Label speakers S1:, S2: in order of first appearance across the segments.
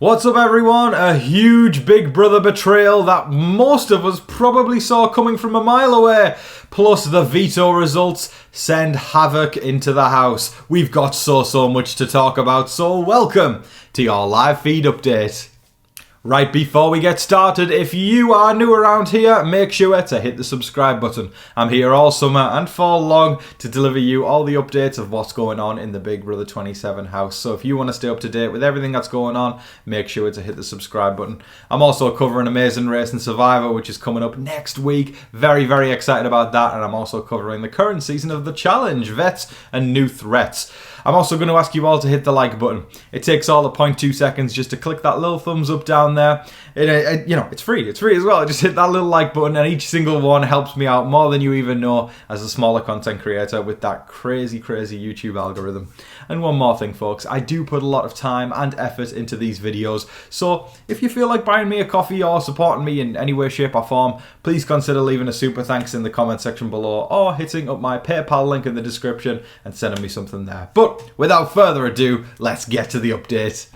S1: What's up everyone? A huge Big Brother betrayal that most of us probably saw coming from a mile away. Plus the veto results send havoc into the house. We've got so much to talk about, so welcome to your live feed update. Right before we get started, if you are new around here, make sure to hit the subscribe button. I'm here all summer and fall long to deliver you all the updates of what's going on in the Big Brother 27 house. So if you want to stay up to date with everything that's going on, make sure to hit the subscribe button. I'm also covering Amazing Race and Survivor, which is coming up next week. Very excited about that. And I'm also covering the current season of The Challenge, Vets and New Threats. I'm also going to ask you all to hit the like button. It takes all of 0.2 seconds just to click that little thumbs up down there. It's free. It's free as well. Just hit that little like button and each single one helps me out more than you even know as a smaller content creator with that crazy YouTube algorithm. And one more thing, folks. I do put a lot of time and effort into these videos. So if you feel like buying me a coffee or supporting me in any way, shape or form, please consider leaving a super thanks in the comment section below or hitting up my PayPal link in the description and sending me something there. But without further ado, let's get to the update.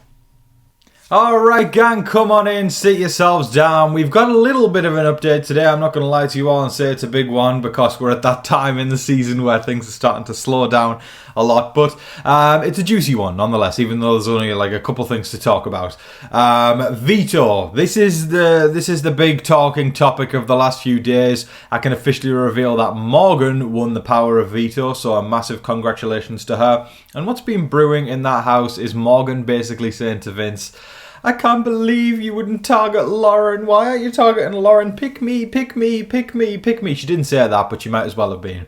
S1: Alright gang, come on in, sit yourselves down. We've got a little bit of an update today. I'm not going to lie to you all and say it's a big one because we're at that time in the season where things are starting to slow down a lot. But it's a juicy one nonetheless, even though there's only like a couple things to talk about. Veto. This is the big talking topic of the last few days. I can officially reveal that Morgan won the power of veto, so a massive congratulations to her. And what's been brewing in that house is Morgan basically saying to Vince, I can't believe you wouldn't target Lauren. Why aren't you targeting Lauren? Pick me, pick me, pick me, pick me. She didn't say that, but she might as well have been.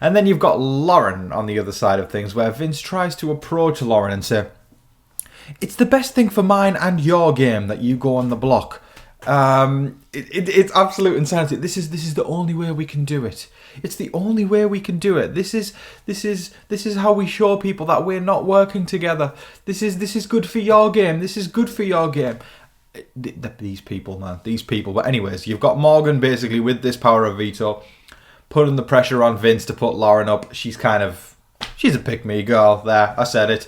S1: And then you've got Lauren on the other side of things where Vince tries to approach Lauren and say, it's the best thing for mine and your game that you go on the block. It's absolute insanity. This is the only way we can do it. It's the only way we can do it. This is how we show people that we're not working together. This is good for your game. This is good for your game. These people, man. These people. But anyways, you've got Morgan basically with this power of veto, putting the pressure on Vince to put Lauren up. She's a pick-me girl. There, I said it.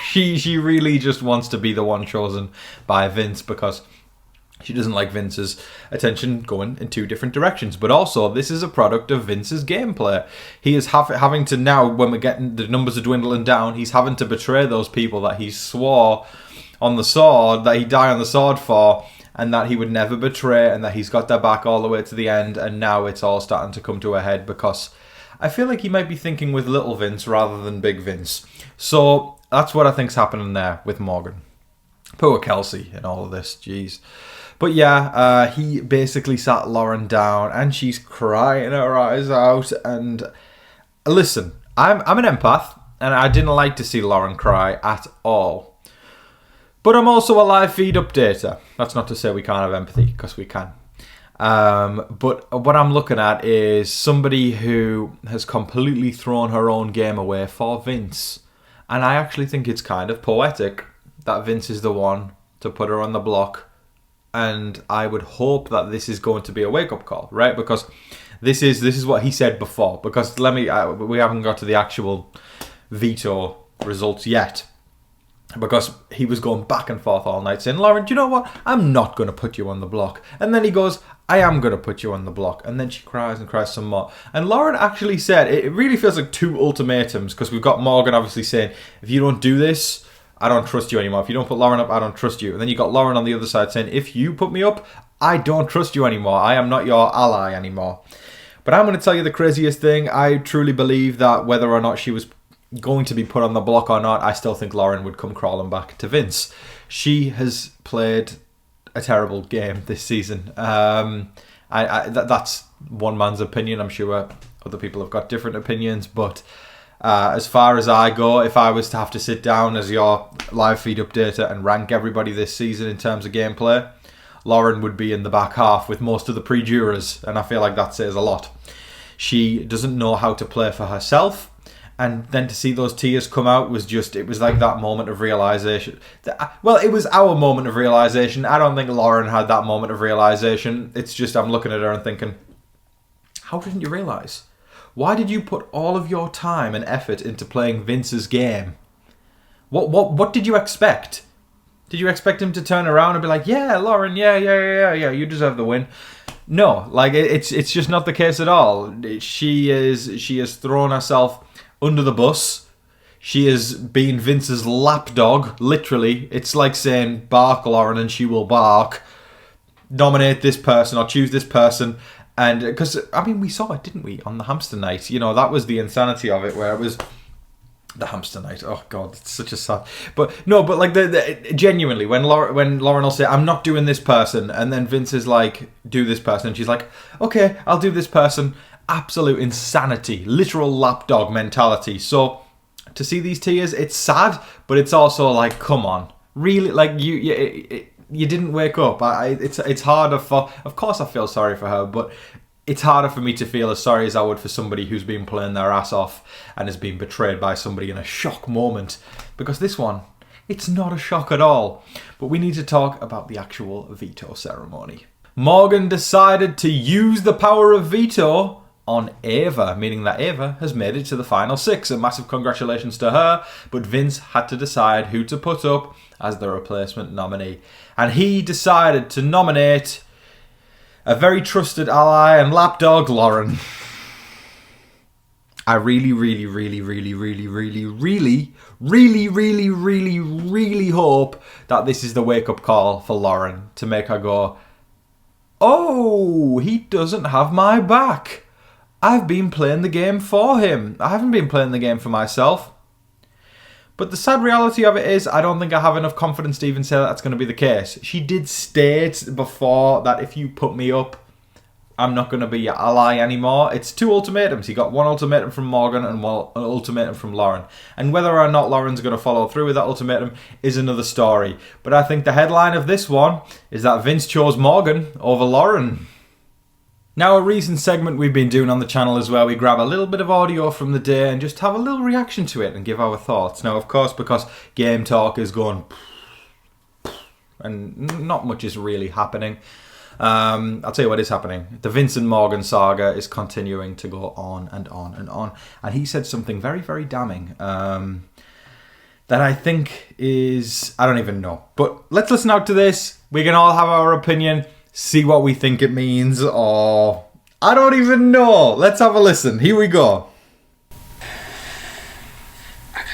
S1: She really just wants to be the one chosen by Vince because she doesn't like Vince's attention going in two different directions. But also, this is a product of Vince's gameplay. He is having to now, when we're getting, the numbers are dwindling down, he's having to betray those people that he swore on the sword, that he'd die on the sword for, and that he would never betray, and that he's got their back all the way to the end. And now it's all starting to come to a head because I feel like he might be thinking with little Vince rather than big Vince. So that's what I think's happening there with Morgan. Poor Kelsey and all of this, jeez. But yeah, he basically sat Lauren down and she's crying her eyes out. And listen, I'm an empath and I didn't like to see Lauren cry at all. But I'm also a live feed updater. That's not to say we can't have empathy, because we can. But what I'm looking at is somebody who has completely thrown her own game away for Vince. And I actually think it's kind of poetic that Vince is the one to put her on the block. And I would hope that this is going to be a wake-up call, right? Because this is what he said before. Because we haven't got to the actual veto results yet. Because he was going back and forth all night saying, Lauren, do you know what? I'm not going to put you on the block. And then he goes, I am going to put you on the block. And then she cries and cries some more. And Lauren actually said, it really feels like two ultimatums. Because we've got Morgan obviously saying, if you don't do this, I don't trust you anymore. If you don't put Lauren up, I don't trust you. And then you got Lauren on the other side saying, if you put me up, I don't trust you anymore. I am not your ally anymore. But I'm going to tell you the craziest thing. I truly believe that whether or not she was going to be put on the block or not, I still think Lauren would come crawling back to Vince. She has played a terrible game this season. That's one man's opinion. I'm sure other people have got different opinions, but as far as I go, if I was to have to sit down as your live feed updater and rank everybody this season in terms of gameplay, Lauren would be in the back half with most of the pre-jurors, and I feel like that says a lot. She doesn't know how to play for herself, and then to see those tears come out it was like that moment of realisation. Well, it was our moment of realisation. I don't think Lauren had that moment of realisation. It's just I'm looking at her and thinking, how didn't you realise? Why did you put all of your time and effort into playing Vince's game? What did you expect? Did you expect him to turn around and be like, yeah, Lauren, yeah, you deserve the win? No, like it's just not the case at all. She has thrown herself under the bus. She has been Vince's lapdog, literally. It's like saying, bark, Lauren, and she will bark. Nominate this person or choose this person. And because, I mean, we saw it, didn't we, on the hamster night? You know, that was the insanity of it, where it was the hamster night. Oh, God, it's such a sad... But, no, but like, genuinely, when Lauren will say, I'm not doing this person, and then Vince is like, do this person, and she's like, okay, I'll do this person. Absolute insanity. Literal lapdog mentality. So... to see these tears, it's sad, but it's also like, come on, really, like you didn't wake up. It's harder for. Of course, I feel sorry for her, but it's harder for me to feel as sorry as I would for somebody who's been playing their ass off and has been betrayed by somebody in a shock moment. Because this one, it's not a shock at all. But we need to talk about the actual veto ceremony. Morgan decided to use the power of veto on Ava, meaning that Ava has made it to the final 6. A massive congratulations to her, but Vince had to decide who to put up as the replacement nominee. And he decided to nominate a very trusted ally and lapdog, Lauren. I really hope that this is the wake-up call for Lauren to make her go, oh, he doesn't have my back. I've been playing the game for him. I haven't been playing the game for myself. But the sad reality of it is, I don't think I have enough confidence to even say that that's going to be the case. She did state before that if you put me up, I'm not going to be your ally anymore. It's 2 ultimatums. He got 1 ultimatum from Morgan and 1 ultimatum from Lauren. And whether or not Lauren's going to follow through with that ultimatum is another story. But I think the headline of this one is that Vince chose Morgan over Lauren. Now, a recent segment we've been doing on the channel is where we grab a little bit of audio from the day and just have a little reaction to it and give our thoughts. Now, of course, because Game Talk is going and not much is really happening. I'll tell you what is happening. The Vince and Morgan saga is continuing to go on and on and on. And he said something very, very damning that I think is... I don't even know. But let's listen out to this. We can all have our opinion. See what we think it means, or I don't even know. Let's have a listen. Here we go.
S2: I kind of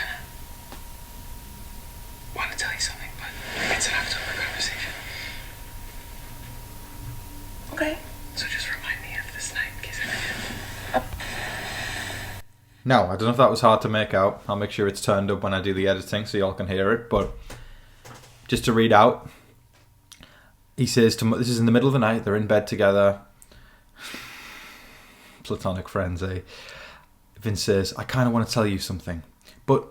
S2: want to tell you something, but it's an October conversation. Okay. So just remind me of this night in case I forget.
S1: Now, I don't know if that was hard to make out. I'll make sure it's turned up when I do the editing so y'all can hear it, but just to read out. He says, this is in the middle of the night, they're in bed together. Platonic friends, eh? Vince says, I kind of want to tell you something, but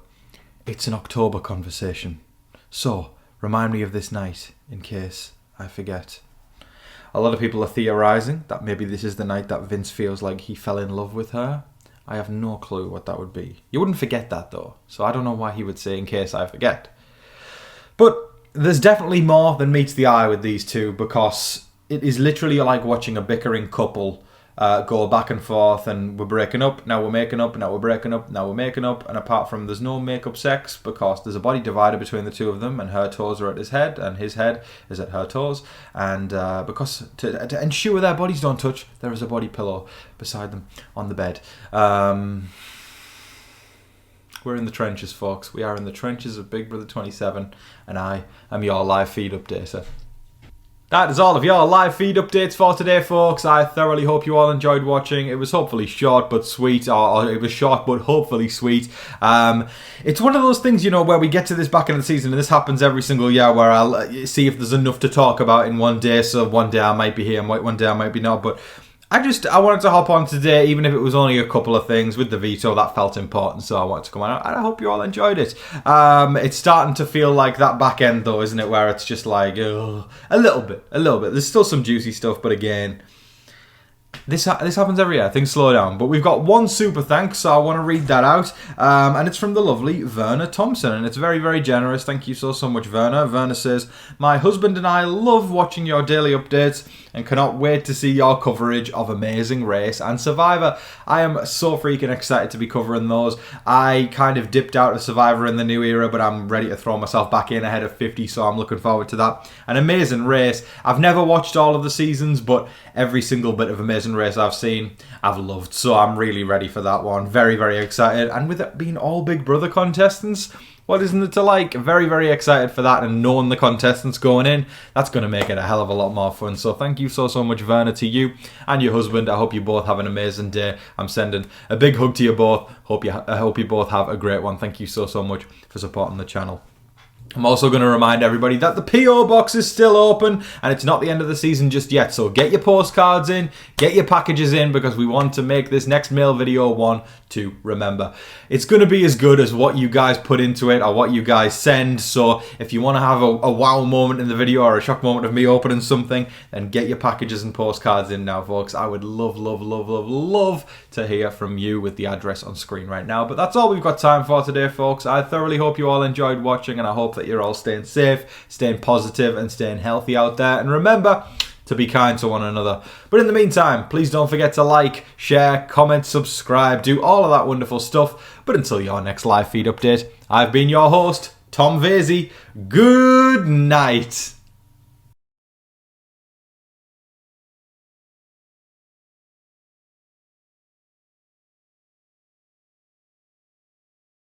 S1: it's an October conversation. So, remind me of this night, in case I forget. A lot of people are theorising that maybe this is the night that Vince feels like he fell in love with her. I have no clue what that would be. You wouldn't forget that, though, so I don't know why he would say, in case I forget. But... there's definitely more than meets the eye with these two, because it is literally like watching a bickering couple go back and forth, and we're breaking up, now we're making up, now we're breaking up, now we're making up, and apart from there's no make-up sex because there's a body divider between the two of them, and her toes are at his head and his head is at her toes, and because to ensure their bodies don't touch, there is a body pillow beside them on the bed. We're in the trenches, folks. We are in the trenches of Big Brother 27, and I am your live feed updater. That is all of your live feed updates for today, folks. I thoroughly hope you all enjoyed watching. It was hopefully short but sweet, or it was short but hopefully sweet. It's one of those things, you know, where we get to this back in the season, and this happens every single year, where I'll see if there's enough to talk about in one day. So one day I might be here, and one day I might be not, but... I wanted to hop on today, even if it was only a couple of things with the veto that felt important, so I wanted to come on. And I hope you all enjoyed it. It's starting to feel like that back end, though, isn't it? Where it's just like, a little bit. There's still some juicy stuff, but again, This happens every year. Things slow down. But we've got one super thanks, so I want to read that out. And it's from the lovely Verna Thompson. And it's very, very generous. Thank you so much, Verna. Verna says, my husband and I love watching your daily updates and cannot wait to see your coverage of Amazing Race and Survivor. I am so freaking excited to be covering those. I kind of dipped out of Survivor in the new era, but I'm ready to throw myself back in ahead of 50, so I'm looking forward to that. An Amazing Race. I've never watched all of the seasons, but every single bit of Amazing Race I've seen, I've loved. So I'm really ready for that one. Very, very excited. And with it being all Big Brother contestants, what isn't it to like? Very, very excited for that, and knowing the contestants going in, that's going to make it a hell of a lot more fun. So thank you so much, Verna, to you and your husband. I hope you both have an amazing day. I'm sending a big hug to you both. I hope you both have a great one. Thank you so much for supporting the channel. I'm also going to remind everybody that the PO box is still open and it's not the end of the season just yet. So get your postcards in, get your packages in, because we want to make this next mail video one to remember. It's going to be as good as what you guys put into it or what you guys send. So if you want to have a wow moment in the video or a shock moment of me opening something, then get your packages and postcards in now, folks. I would love to hear from you with the address on screen right now. But that's all we've got time for today, folks. I thoroughly hope you all enjoyed watching, and I hope that you're all staying safe, staying positive, and staying healthy out there. And remember to be kind to one another. But in the meantime, please don't forget to like, share, comment, subscribe, do all of that wonderful stuff. But until your next live feed update, I've been your host, Tom Vasey. Good night.